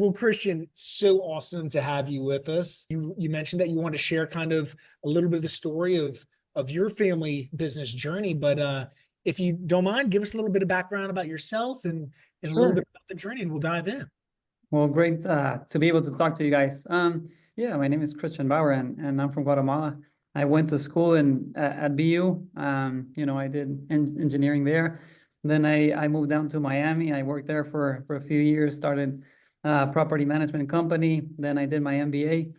Well, Christian, so awesome to have you with us. You mentioned that you want to share kind of a little bit of the story of your family business journey, but if you don't mind, give us a little bit of background about yourself and a little bit Sure. about the journey, and we'll dive in. Well, great to be able to talk to you guys. Yeah, my name is Christian Bauer, and I'm from Guatemala. I went to school at BU. I did engineering there. Then I moved down to Miami. I worked there for a few years, started a property management company. Then I did my MBA.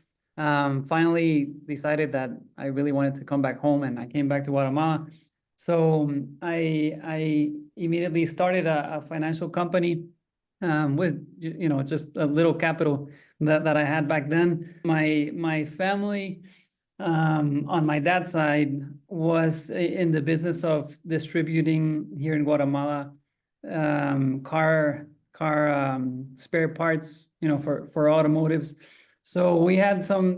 Finally decided that I really wanted to come back home, and I came back to Guatemala. So I immediately started a financial company with just a little capital that I had back then. My family on my dad's side was in the business of distributing here in Guatemala car spare parts, for automotives. So we had some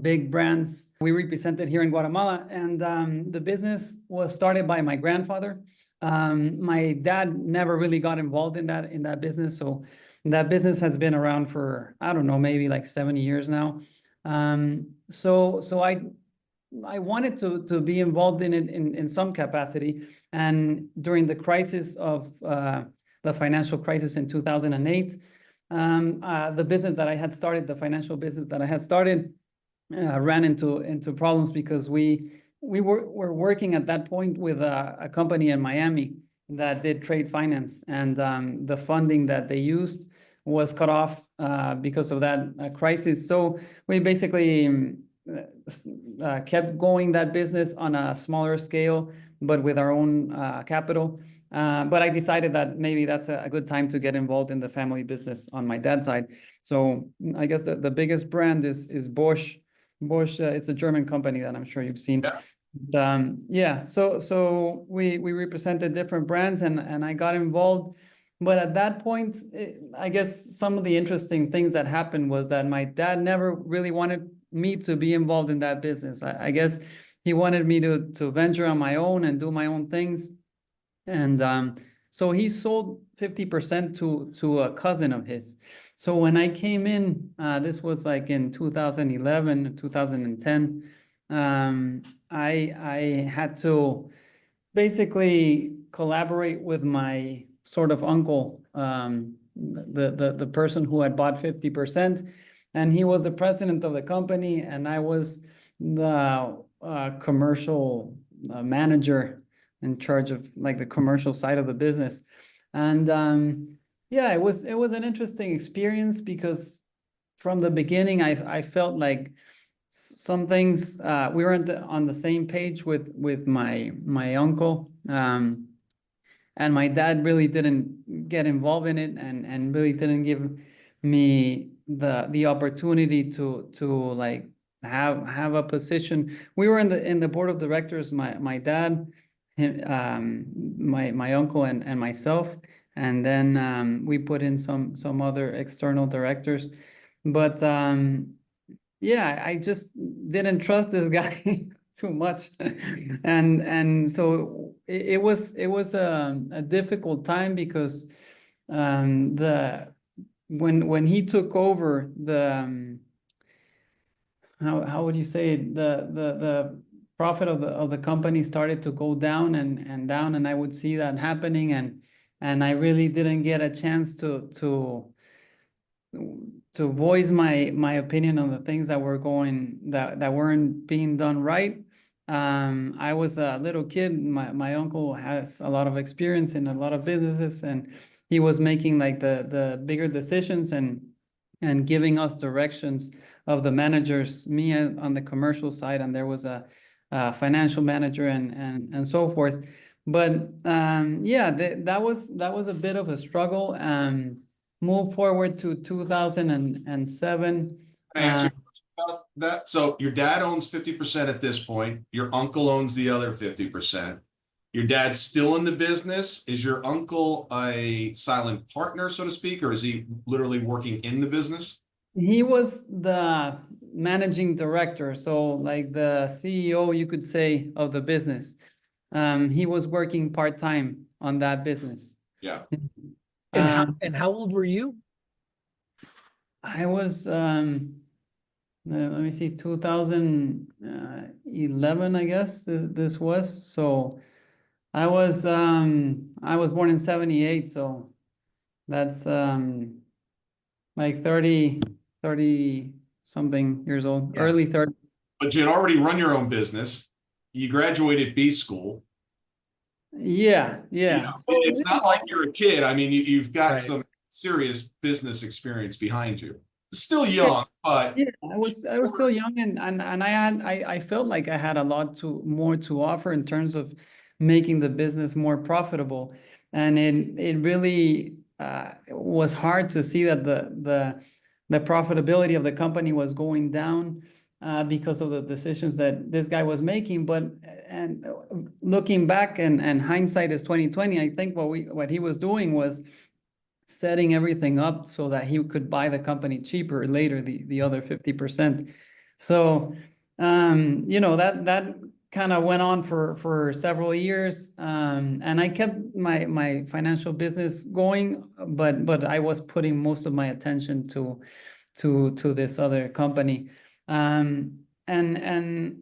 big brands we represented here in Guatemala, and the business was started by my grandfather. My dad never really got involved in that business, so that business has been around for, I don't know, maybe like 70 years now. So I wanted to be involved in it in some capacity. And during the crisis of the financial crisis in 2008, the business that I had started, the financial business that I had started, ran into problems because we were working at that point with a company in Miami that did trade finance, and the funding that they used was cut off because of that crisis. So we basically kept going that business on a smaller scale, but with our own capital. But I decided that maybe that's a good time to get involved in the family business on my dad's side. So I guess the biggest brand is Bosch. Bosch, it's a German company that I'm sure you've seen. Yeah. So we represented different brands, and I got involved. But at that point, I guess some of the interesting things that happened was that my dad never really wanted me to be involved in that business. I guess he wanted me to venture on my own and do my own things. And so he sold 50% to a cousin of his. So when I came in, this was like in 2011, 2010, I had to basically collaborate with my sort of uncle, the person who had bought 50%, and he was the president of the company, and I was the commercial manager in charge of like the commercial side of the business. And yeah, it was an interesting experience because from the beginning I felt like some things we weren't on the same page with my uncle, and my dad really didn't get involved in it, and really didn't give me the opportunity to like have a position. We were in the board of directors, my dad, my uncle, and myself, and then we put in some other external directors. But yeah, I just didn't trust this guy too much, and so it was a difficult time because the when he took over the how would you say it? The profit of the company started to go down and down, and I would see that happening, and I really didn't get a chance to voice my opinion on the things that weren't being done right. I was a little kid. My uncle has a lot of experience in a lot of businesses, and he was making like the bigger decisions and giving us directions of the managers, me on the commercial side, and there was a financial manager and so forth. But yeah, that was a bit of a struggle. Move forward to 2007. Can I ask you a question about that? So your dad owns 50% at this point. Your uncle owns the other 50%. Your dad's still in the business. Is your uncle a silent partner, so to speak, or is he literally working in the business? He was the managing director, so like the CEO, you could say, of the business. He was working part-time on that business. Yeah. And how old were you? I was, let me see, 2011, I guess this was. So I was born in 78, so that's like 30 something years old, Yeah. early 30s. But you had already run your own business. You graduated B school. Yeah, yeah. So, It's not like you're a kid. I mean, you've got Right. some serious business experience behind you. Still yeah, young, but yeah, I was still young, and I felt like I had a lot more to offer in terms of making the business more profitable. And it really was hard to see that the profitability of the company was going down because of the decisions that this guy was making. But and looking back, and hindsight is 2020, I think what he was doing was setting everything up so that he could buy the company cheaper later, the other 50%. So that kind of went on for several years, and I kept my financial business going, but I was putting most of my attention to this other company. And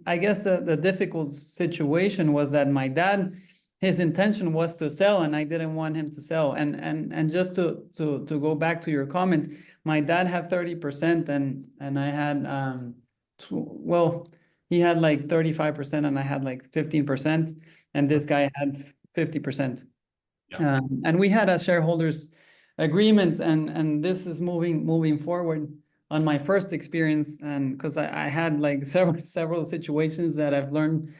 I guess the difficult situation was that my dad, his intention was to sell, and I didn't want him to sell. And just to go back to your comment, my dad had 30%, and I had well, he had like 35%, and I had like 15%, and this guy had 50%. yeah. And we had a shareholders agreement, and this is moving forward on my first experience, and because I had like several situations that I've learned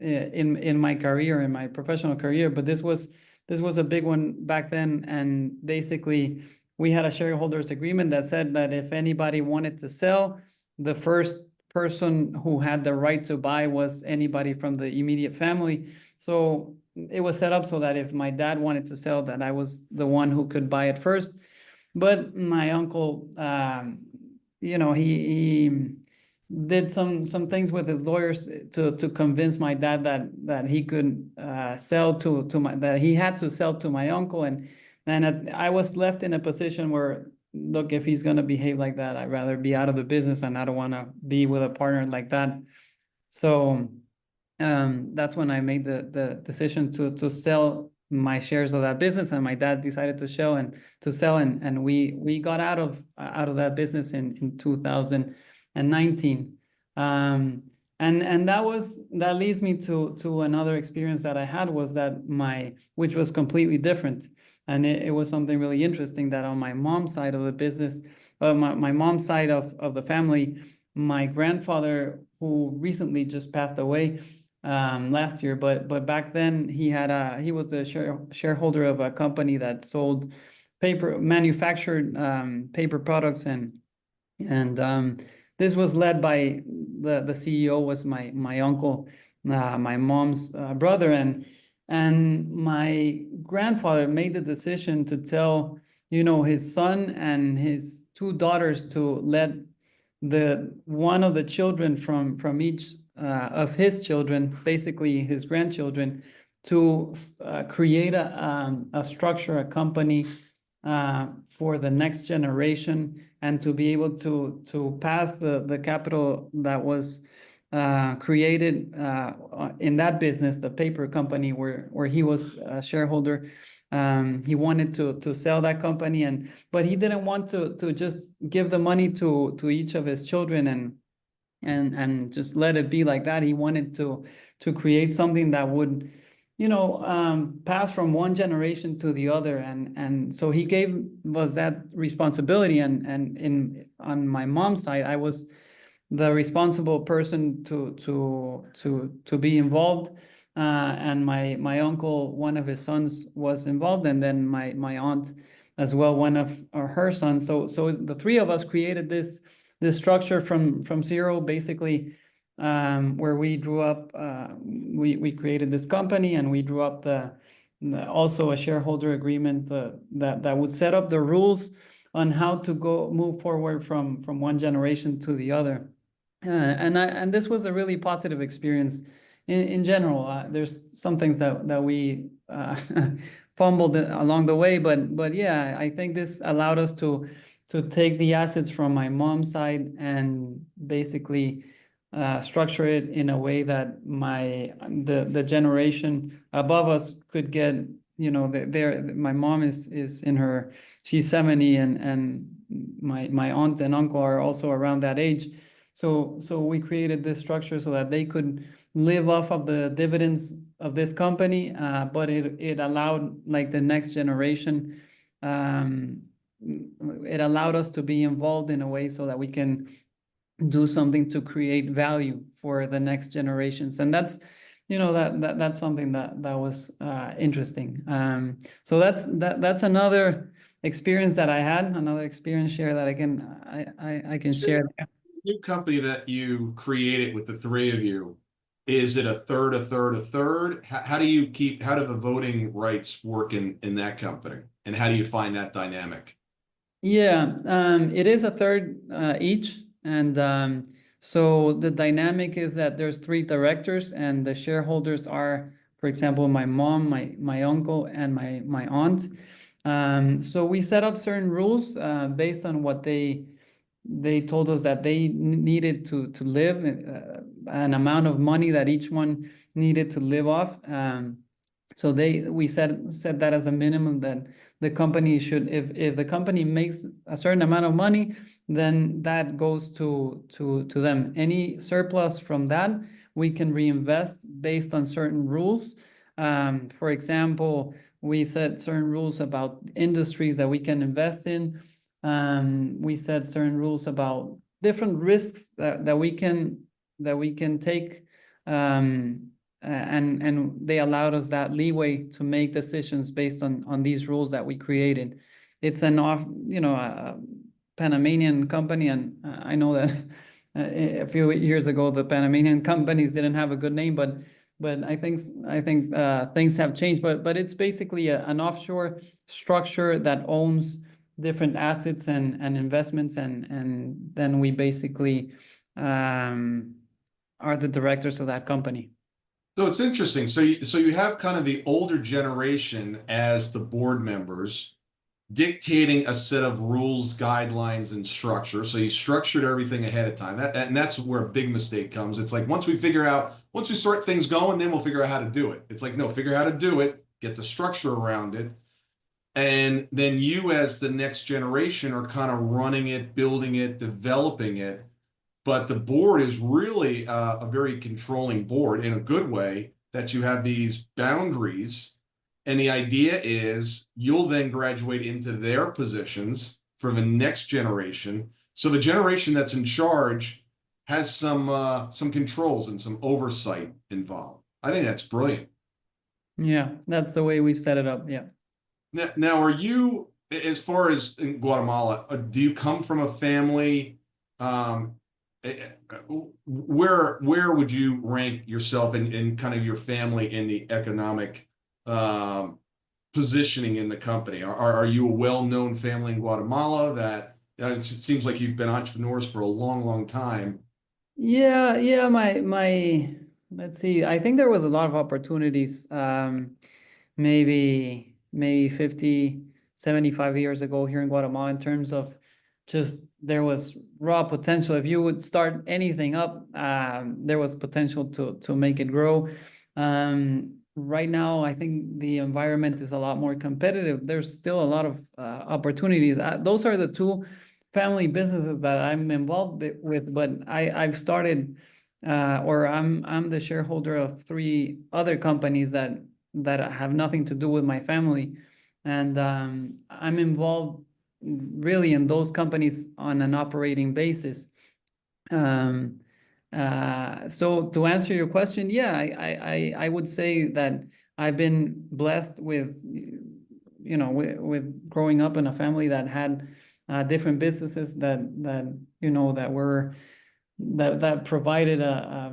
in my career, in my professional career, but this was a big one back then. And basically, we had a shareholders agreement that said that if anybody wanted to sell, the first person who had the right to buy was anybody from the immediate family. So it was set up so that if my dad wanted to sell, that I was the one who could buy it first. But my uncle, he did some things with his lawyers to convince my dad that he could sell to my, that he had to sell to my uncle. And I was left in a position where, look, if he's going to behave like that, I'd rather be out of the business, and I don't want to be with a partner like that. So that's when I made the decision to sell my shares of that business, and my dad decided to sell, and we got out of that business in 2019. And that leads me to another experience that I had, was that which was completely different. And it was something really interesting, that on my mom's side of the business, my mom's side of the family, my grandfather, who recently just passed away last year, but back then he was a shareholder of a company that sold manufactured paper products, and this was led by the CEO was my uncle, my mom's brother, and my grandfather made the decision to tell his son and his two daughters to let one of the children from each of his children, basically his grandchildren, to create a structure, a company for the next generation, and to be able to pass the capital that was created in that business, the paper company where he was a shareholder. He wanted to sell that company, but he didn't want to just give the money to each of his children and just let it be like that. He wanted to create something that would pass from one generation to the other, and so he gave us that responsibility. And on my mom's side, I was the responsible person to be involved, and my uncle, one of his sons, was involved, and then my aunt as well, one of her sons. So the three of us created this structure from zero, basically, where we drew up. We created this company, and we drew up also a shareholder agreement that would set up the rules on how to move forward from one generation to the other. And this was a really positive experience in general. There's some things that we fumbled along the way, but yeah, I think this allowed us to take the assets from my mom's side and basically structure it in a way that the generation above us could get, you know, my mom is in her, she's 70, and my aunt and uncle are also around that age. So we created this structure so that they could live off of the dividends of this company, but it allowed like the next generation, it allowed us to be involved in a way so that we can do something to create value for the next generations. And that's, you know, that's something that was interesting. So that's another experience that I had, another experience share that I can share. The new company that you created with the three of you, is it a third, a third, a third? How do you how do the voting rights work in that company? And how do you find that dynamic? Yeah, it is a third each. And so the dynamic is that there's 3 directors, and the shareholders are, for example, my mom, my uncle, and my aunt. So we set up certain rules based on what they told us that they needed to live, an amount of money that each one needed to live off. So we set that as a minimum, that the company should, if the company makes a certain amount of money, then that goes to them. Any surplus from that, we can reinvest based on certain rules. For example, we set certain rules about industries that we can invest in. We set certain rules about different risks that we can take. And they allowed us that leeway to make decisions based on these rules that we created. It's a Panamanian company, and I know that a few years ago the Panamanian companies didn't have a good name, but I think things have changed. But it's basically an offshore structure that owns different assets and investments, and then we basically are the directors of that company. So it's interesting. So you have kind of the older generation as the board members dictating a set of rules, guidelines, and structure. So you structured everything ahead of time. And that's where a big mistake comes. It's like once we start things going, then we'll figure out how to do it. It's like, no, figure out how to do it, get the structure around it. And then you, as the next generation, are kind of running it, building it, developing it. But the board is really a very controlling board in a good way, that you have these boundaries. And the idea is you'll then graduate into their positions for the next generation. So the generation that's in charge has some controls and some oversight involved. I think that's brilliant. Yeah, that's the way we've set it up. Yeah. Now, are you, as far as in Guatemala, do you come from a family? Where would you rank yourself in kind of your family in the economic positioning in the company? Are you a well-known family in Guatemala that it seems like you've been entrepreneurs for a long, long time? Yeah. My let's see. I think there was a lot of opportunities. Maybe 50, 75 years ago here in Guatemala, in terms of just there was raw potential. If you would start anything up, there was potential to make it grow. Right now, I think the environment is a lot more competitive. There's still a lot of opportunities. Those are the 2 family businesses that I'm involved with, but I've started, or I'm the shareholder of 3 other companies that have nothing to do with my family, and I'm involved really in those companies on an operating basis. So to answer your question, yeah, I would say that I've been blessed with, with growing up in a family that had different businesses that provided I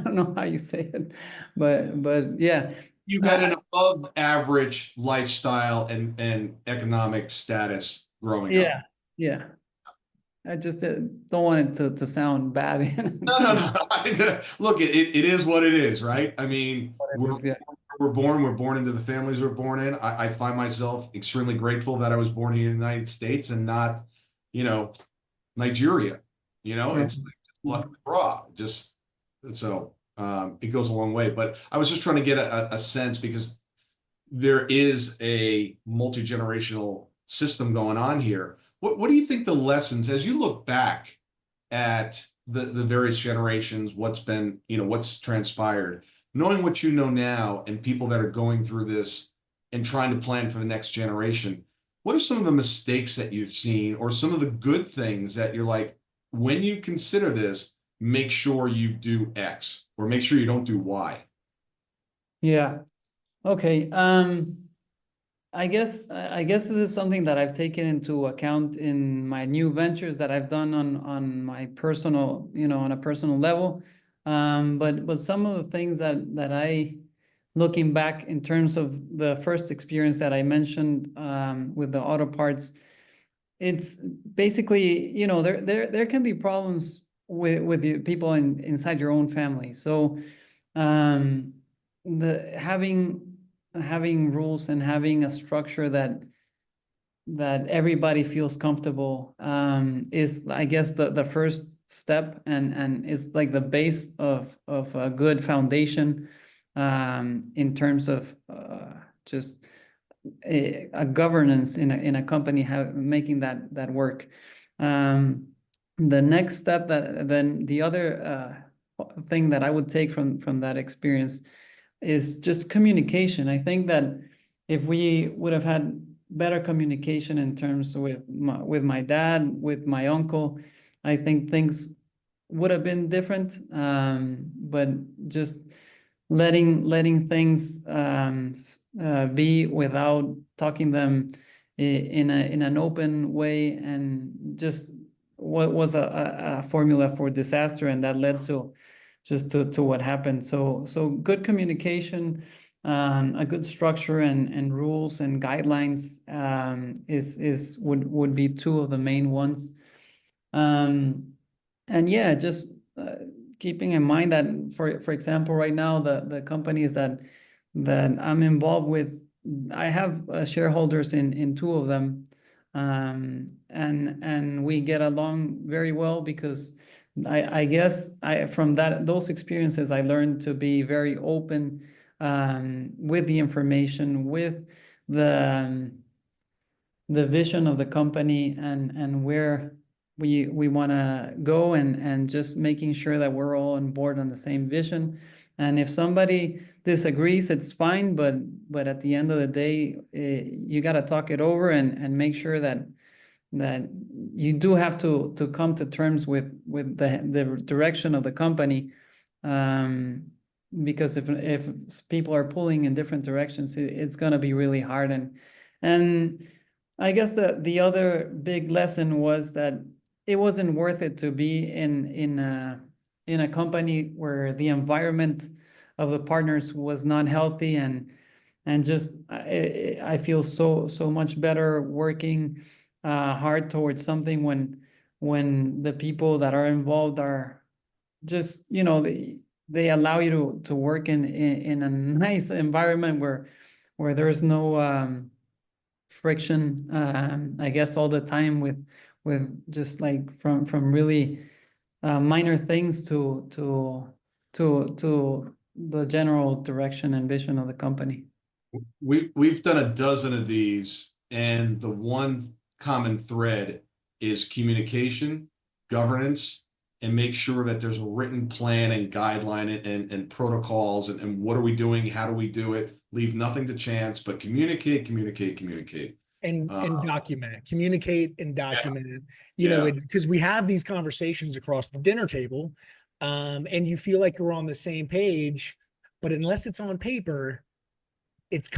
don't know how you say it, but yeah. You had an above average lifestyle and economic status growing up. Yeah. I just don't want it to sound bad. No. Look, it is what it is, right? I mean, Yeah. we're born into the families we're born in. I find myself extremely grateful that I was born here in the United States and not, you know, Nigeria. You know, Sure. it's like luck of the draw. Just so it goes a long way. But I was just trying to get a sense because there is a multi-generational system going on here. What do you think the lessons, as you look back at the various generations, what's been, you know, what's transpired, knowing what you know now and people that are going through this and trying to plan for the next generation, what are some of the mistakes that you've seen or some of the good things that you're like, when you consider this, make sure you do X or make sure you don't do Y? Yeah. Okay. I guess this is something that I've taken into account in my new ventures that I've done on my personal, on a personal level. But some of the things that I, looking back in terms of the first experience that I mentioned with the auto parts, it's basically, there can be problems with the people inside your own family. So the having rules and having a structure that everybody feels comfortable is, I guess, the first step, and is like the base of a good foundation in terms of just a governance in a company, making that work. The next step, then the other thing that I would take from that experience is just communication. I think that if we would have had better communication in terms with my dad, with my uncle, I think things would have been different. But just letting things be without talking them in an open way, and just what was a formula for disaster, and that led to what happened. So good communication, a good structure, and rules and guidelines would be two of the main ones. And yeah, just keeping in mind that, for example, right now the companies that I'm involved with, I have shareholders in two of them, and we get along very well because I guess from those experiences I learned to be very open with the information, with the vision of the company, and where we want to go, and just making sure that we're all on board on the same vision. And if somebody disagrees, it's fine, but at the end of the day, you got to talk it over, and make sure that you do have to come to terms with the direction of the company, because if people are pulling in different directions, it's going to be really hard. And I guess the other big lesson was that it wasn't worth it to be in a company where the environment of the partners was not healthy, and just I feel so much better working hard towards something when the people that are involved are just, they allow you to work in a nice environment where there's no friction, I guess, all the time, with just like from really minor things to the general direction and vision of the company. We've done a dozen of these, and the one common thread is communication, governance, and make sure that there's a written plan and guideline and protocols, and what are we doing? How do we do it? Leave nothing to chance, but communicate. And document, communicate and document it, Yeah. because we have these conversations across the dinner table, and you feel like you're on the same page, but unless it's on paper, it's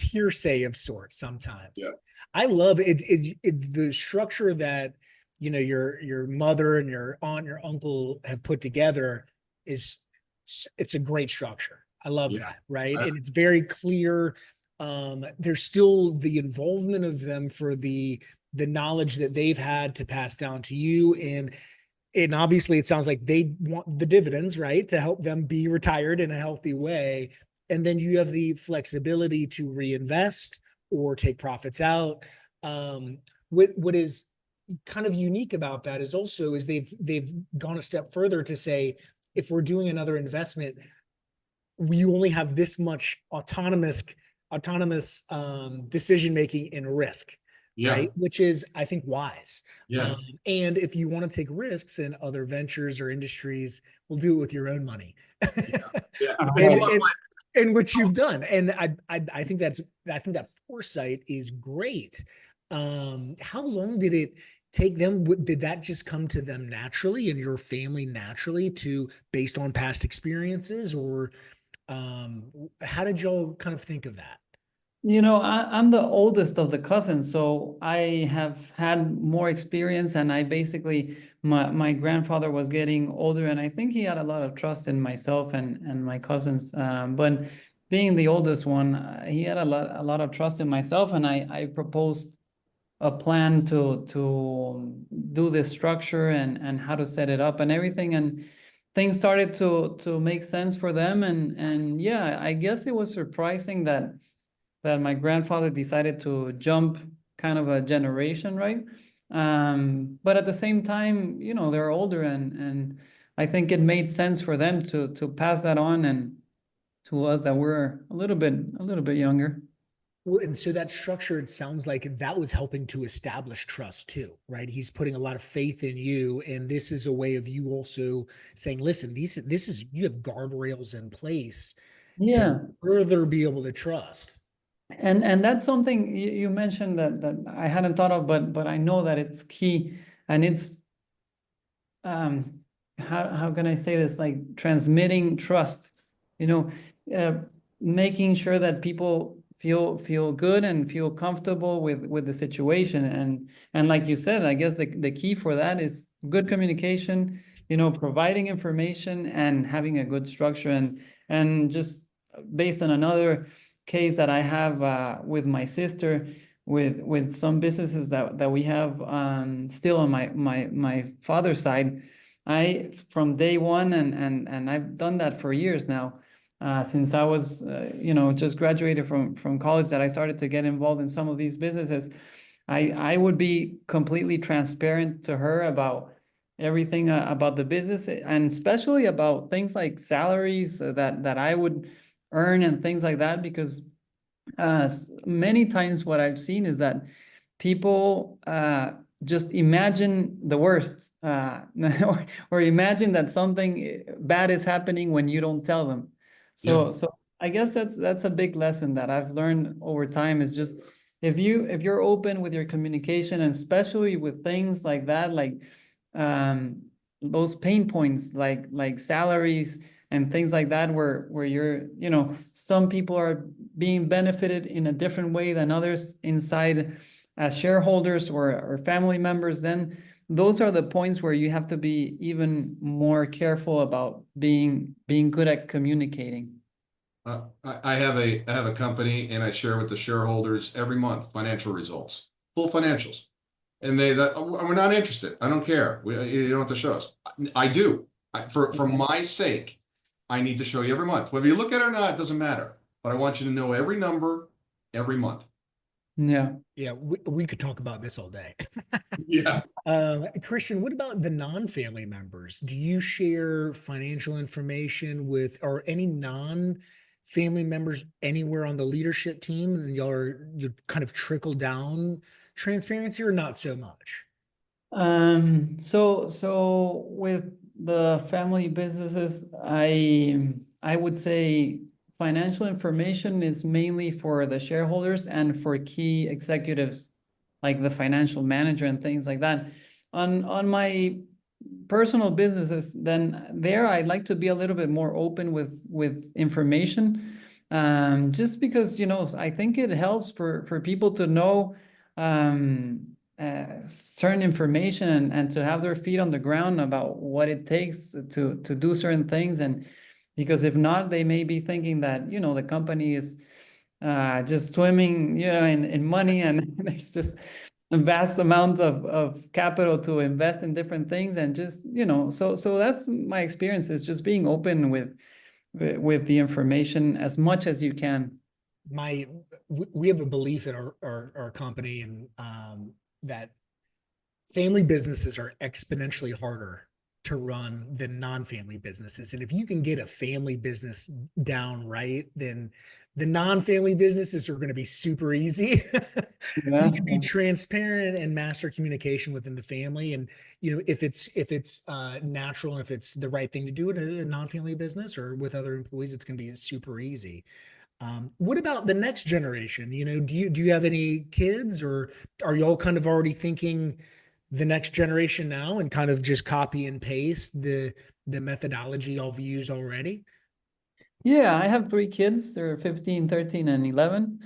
hearsay of sorts sometimes. Yeah. I love it, the structure that, your mother and your aunt, your uncle have put together it's a great structure. I love that, right? And it's very clear. There's still the involvement of them for the knowledge that they've had to pass down to you, and obviously it sounds like they want the dividends, right, to help them be retired in a healthy way. and then you have the flexibility to reinvest or take profits out. What is kind of unique about that is also is they've gone a step further to say, if we're doing another investment, we only have this much autonomous decision making and risk, Yeah, right? Which is, I think, wise. yeah, And if you want to take risks in other ventures or industries, we'll do it with your own money. yeah. Uh, It's and, all and, about and which you've done. And I think that foresight is great. How long did it take them? Did that just come to them naturally and your family naturally to based on past experiences, or how did y'all kind of think of that? I'm the oldest of the cousins, so I have had more experience, and I basically, my grandfather was getting older, and I think he had a lot of trust in myself and my cousins. But being the oldest one, he had a lot of trust in myself, and I proposed a plan to do this structure and how to set it up and everything, and things started to make sense for them, and yeah, I guess it was surprising that my grandfather decided to jump kind of a generation, right? But at the same time, they're older, and I think it made sense for them to pass that on and to us that we're a little bit younger. Well, and so that structure, it sounds like that was helping to establish trust too, right? He's putting a lot of faith in you, and this is a way of you also saying, "Listen, this is you have guardrails in place to Yeah. further be able to trust." And that's something you mentioned that I hadn't thought of, but I know that it's key, and it's um how can I say this, like transmitting trust, you know uh, making sure that people feel good and feel comfortable with the situation, and like you said, I guess the key for that is good communication, providing information and having a good structure, and just based on another case that I have with my sister, with some businesses that we have still on my father's side. I from day one, and I've done that for years now, since I was just graduated from college, that I started to get involved in some of these businesses. I would be completely transparent to her about everything about the business, and especially about things like salaries that I would earn and things like that, because many times what I've seen is that people just imagine the worst, or imagine that something bad is happening when you don't tell them. So, yes. so I guess that's a big lesson that I've learned over time, is just if you're open with your communication, and especially with things like that, like um, those pain points, like salaries and things like that, where some people are being benefited in a different way than others inside as shareholders or family members, then those are the points where you have to be even more careful about being good at communicating. I have a company, and I share with the shareholders every month financial results, full financials. And we're not interested. I don't care. You don't have to show us. I do. For my sake, I need to show you every month. Whether you look at it or not, it doesn't matter. But I want you to know every number every month. Yeah. Yeah, we could talk about this all day. Yeah. Christian, what about the non-family members? Do you share financial information with or any non-family members anywhere on the leadership team? And you kind of trickle down transparency, or not so much? So with the family businesses, I would say financial information is mainly for the shareholders and for key executives, like the financial manager and things like that. On my personal businesses, then there I'd like to be a little bit more open with information, just because I think it helps for people to know certain information, and to have their feet on the ground about what it takes to do certain things, and because if not, they may be thinking that the company is just swimming in money, and there's just a vast amount of capital to invest in different things, and just so that's my experience, is just being open with the information as much as you can. We have a belief at our company, and that family businesses are exponentially harder to run than non-family businesses. And if you can get a family business down right, then the non-family businesses are going to be super easy. Yeah. You can be transparent and master communication within the family. And, if it's natural and if it's the right thing to do in a non-family business or with other employees, it's going to be super easy. What about the next generation? Do you have any kids, or are you all kind of already thinking the next generation now and kind of just copy and paste the methodology y'all used already? Yeah, I have 3 kids. They're 15, 13, and 11.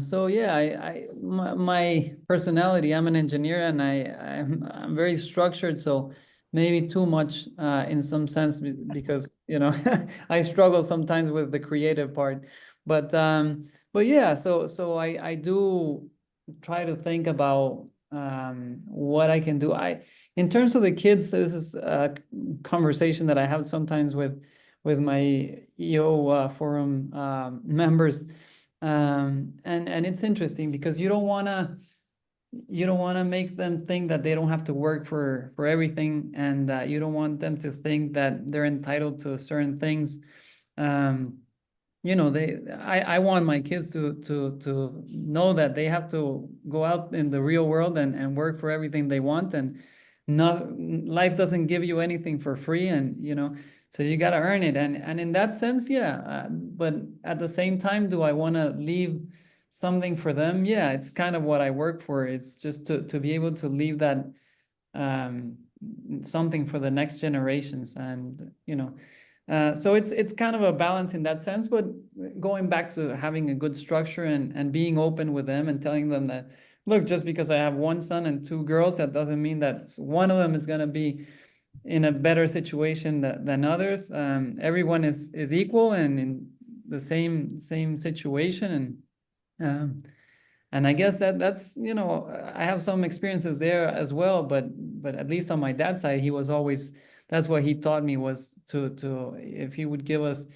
So yeah, my personality, I'm an engineer, and I'm very structured. So maybe too much in some sense, because I struggle sometimes with the creative part. But yeah, so I do try to think about what I can do. In terms of the kids, this is a conversation that I have sometimes with my EO forum members, and it's interesting because you don't want to make them think that they don't have to work for everything, and you don't want them to think that they're entitled to certain things. I want my kids to know that they have to go out in the real world and work for everything they want, and life doesn't give you anything for free, and so you got to earn it. And in that sense, yeah. But at the same time, do I want to leave something for them? Yeah, it's kind of what I work for. It's just to be able to leave that something for the next generations. And so it's kind of a balance in that sense. But going back to having a good structure and being open with them and telling them that, look, just because I have one son and 2 girls, that doesn't mean that one of them is going to be in a better situation than others. Everyone is equal and in the same situation. And I guess that's I have some experiences there as well, but at least on my dad's side, he was always, that's what he taught me, was to if he would give us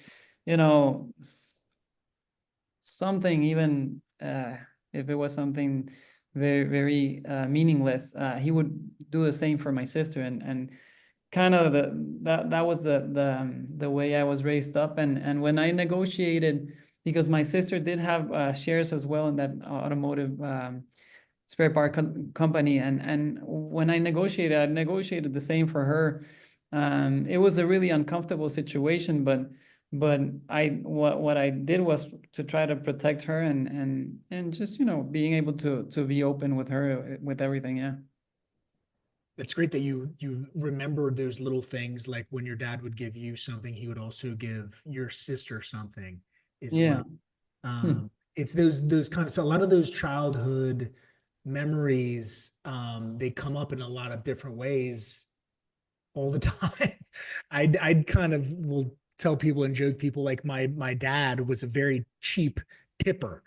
something, even if it was something very, very meaningless, he would do the same for my sister. And kind of that was the way I was raised up. And when I negotiated, because my sister did have shares as well in that automotive spare part company, and when I negotiated the same for her. It was a really uncomfortable situation, but what I did was to try to protect her and just being able to be open with her with everything. Yeah. It's great that you remember those little things, like when your dad would give you something, he would also give your sister something as Yeah. well. It's those kind of, so a lot of those childhood memories, they come up in a lot of different ways all the time. I'd kind of will tell people and joke people, like my dad was a very cheap tipper.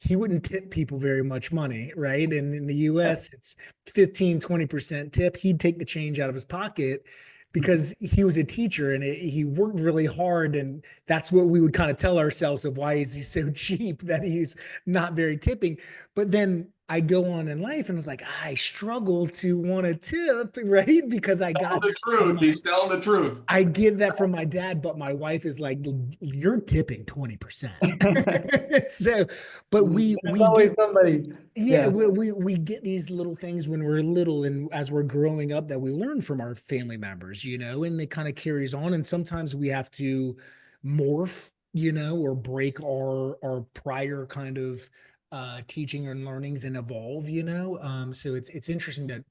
He wouldn't tip people very much money, right? And in the US, it's 15-20% tip. He'd take the change out of his pocket because he was a teacher, and he worked really hard. And that's what we would kind of tell ourselves of, why is he so cheap, that he's not very tipping. But then I go on in life and it's like, I struggle to want to tip, right? Because I Tell got the truth. He's telling the truth. I get that from my dad, but my wife is like, you're tipping 20%. So, but we There's we always get, somebody. yeah, Yeah. we get these little things when we're little and as we're growing up, that we learn from our family members, and it kind of carries on. And sometimes we have to morph, or break our prior kind of teaching and learnings and evolve. So it's interesting that,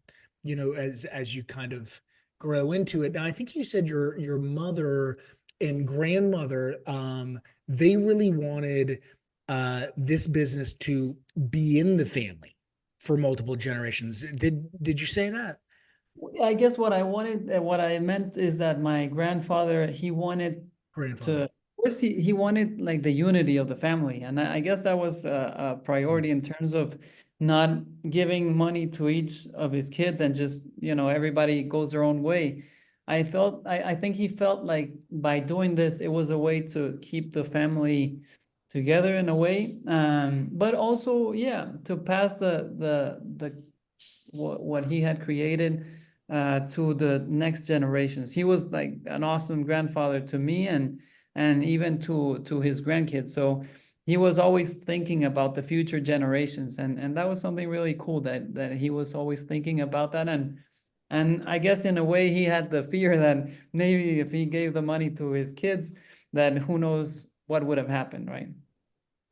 as you kind of grow into it. Now, I think you said your mother and grandmother, they really wanted this business to be in the family for multiple generations. Did you say that? I guess what I meant is that my grandfather, he wanted Grandfather. to, first he wanted like the unity of the family. And I guess that was a priority in terms of not giving money to each of his kids and just, everybody goes their own way. I think he felt like by doing this, it was a way to keep the family together in a way. But also, yeah, to pass the what he had created to the next generations. He was like an awesome grandfather to me and even to his grandkids. So he was always thinking about the future generations, and that was something really cool that he was always thinking about that. And I guess in a way he had the fear that maybe if he gave the money to his kids, that who knows what would have happened, right?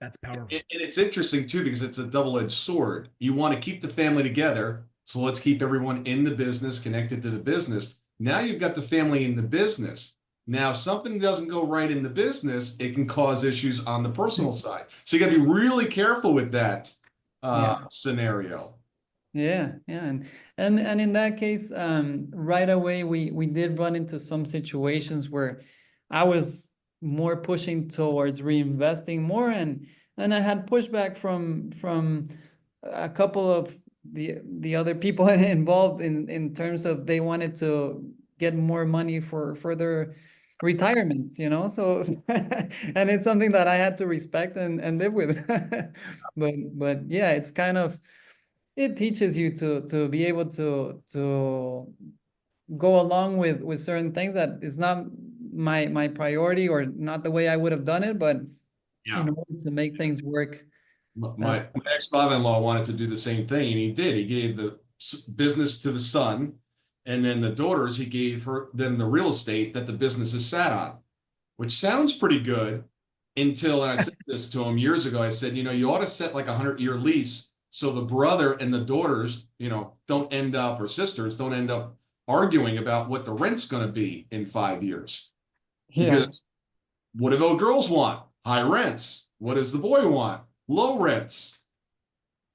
That's powerful. And it's interesting too, because it's a double-edged sword. You want to keep the family together, so let's keep everyone in the business, connected to the business. Now you've got the family in the business. Now, if something doesn't go right in the business, it can cause issues on the personal side. So you got to be really careful with that Yeah. scenario. Yeah, yeah, and in that case, right away we did run into some situations where I was more pushing towards reinvesting more, and I had pushback from a couple of the other people involved in terms of they wanted to get more money for further retirement, you know. So and it's something that I had to respect and live with. But yeah, it's kind of it teaches you to be able to go along with certain things that is not my priority or not the way I would have done it, but Yeah. in order to make things work. My ex-father-in-law wanted to do the same thing, and he did. He gave the business to the son, and then the daughters, he gave them the real estate that the business is sat on, which sounds pretty good until, and I said this to him years ago, I said, you ought to set like a 100-year lease so the brother and the daughters, don't end up, or sisters don't end up arguing about what the rent's going to be in 5 years. Yeah, Because what do those girls want? High rents. What does the boy want? Low rents.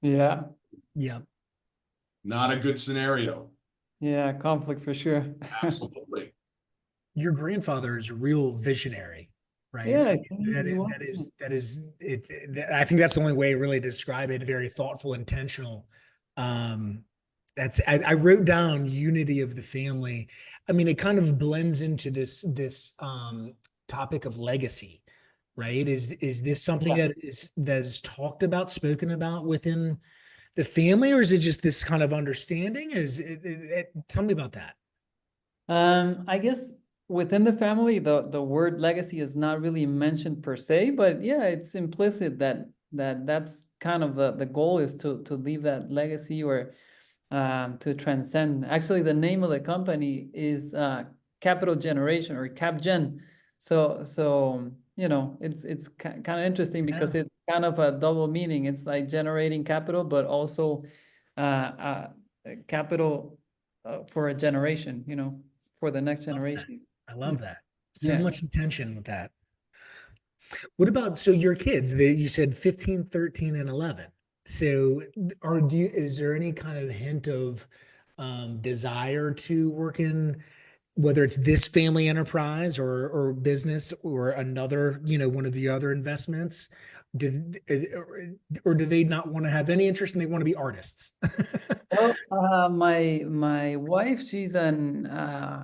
yeah, Yeah. Not a good scenario. yeah, conflict for sure. Absolutely. Your grandfather is a real visionary, right? Yeah, That he is, was. I think that's the only way really to describe it. Very thoughtful, intentional. Um, I wrote down unity of the family. I mean, it kind of blends into this topic of legacy, right? Is this something Yeah. that is talked about, spoken about within the family, or is it just this kind of understanding? Tell me about that. I guess within the family, the word legacy is not really mentioned per se, but yeah, it's implicit that's kind of the goal is to leave that legacy or to transcend. Actually, the name of the company is Capital Generation or CapGen. So it's kind of interesting Yeah. because it's kind of a double meaning. It's like generating capital, but also capital for a generation. For the next generation. I love that. So Yeah. much intention with that. What about, so your kids, you said 15, 13, and 11. So is there any kind of hint of desire to work in, whether it's this family enterprise or business or another, one of the other investments? Or do they not want to have any interest and they want to be artists? Well, my wife, she's an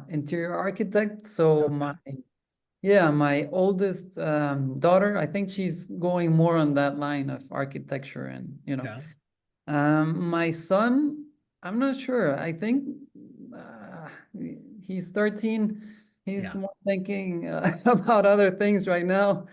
interior architect. So my oldest daughter, I think she's going more on that line of architecture and. Yeah. My son, I'm not sure. I think he's 13. He's Yeah. more thinking about other things right now.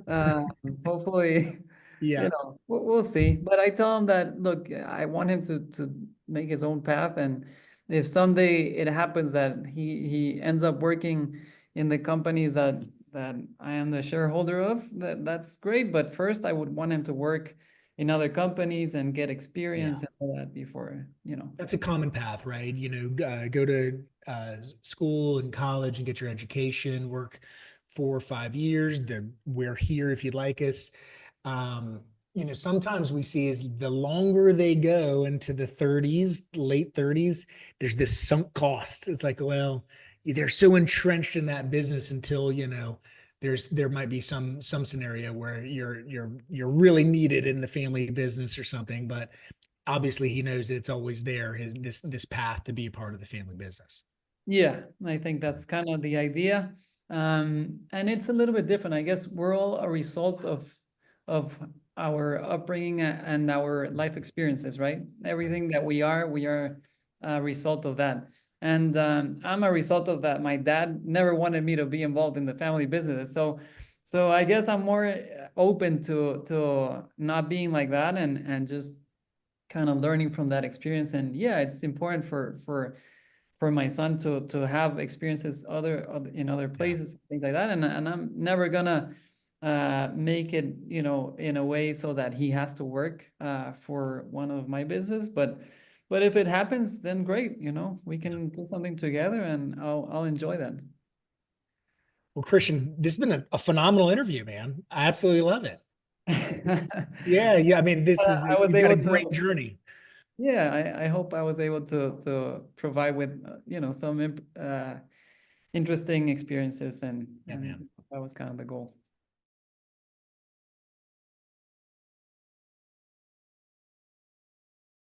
Uh, Hopefully, Yeah. we'll see. But I tell him that, look, I want him to make his own path, and if someday it happens that he ends up working in the companies that I am the shareholder of, that's great. But first, I would want him to work in other companies and get experience Yeah. and all that before. That's a common path, right? Go to school and college and get your education, work 4 or 5 years. We're here if you'd like us. Sometimes we see is the longer they go into the 30s, late 30s, there's this sunk cost. It's like, well, they're so entrenched in that business until, there might be some scenario where you're really needed in the family business or something, but obviously he knows it's always there, this path to be a part of the family business. Yeah, I think that's kind of the idea. And it's a little bit different. I guess we're all a result of our upbringing and our life experiences, right? Everything that we are a result of that. And I'm a result of that. My dad never wanted me to be involved in the family business. So I guess I'm more open to not being like that and just kind of learning from that experience. And yeah, it's important for my son to have experiences in other places, things like that. And I'm never gonna make it, in a way so that he has to work for one of my business. But if it happens, then great. We can do something together, and I'll enjoy that. Well, Christian, this has been a phenomenal interview, man. I absolutely love it. Yeah, yeah. I mean, I was you've got a able great to. journey. Yeah, I hope I was able to provide with some interesting experiences, Yeah, and man. that was kind of the goal.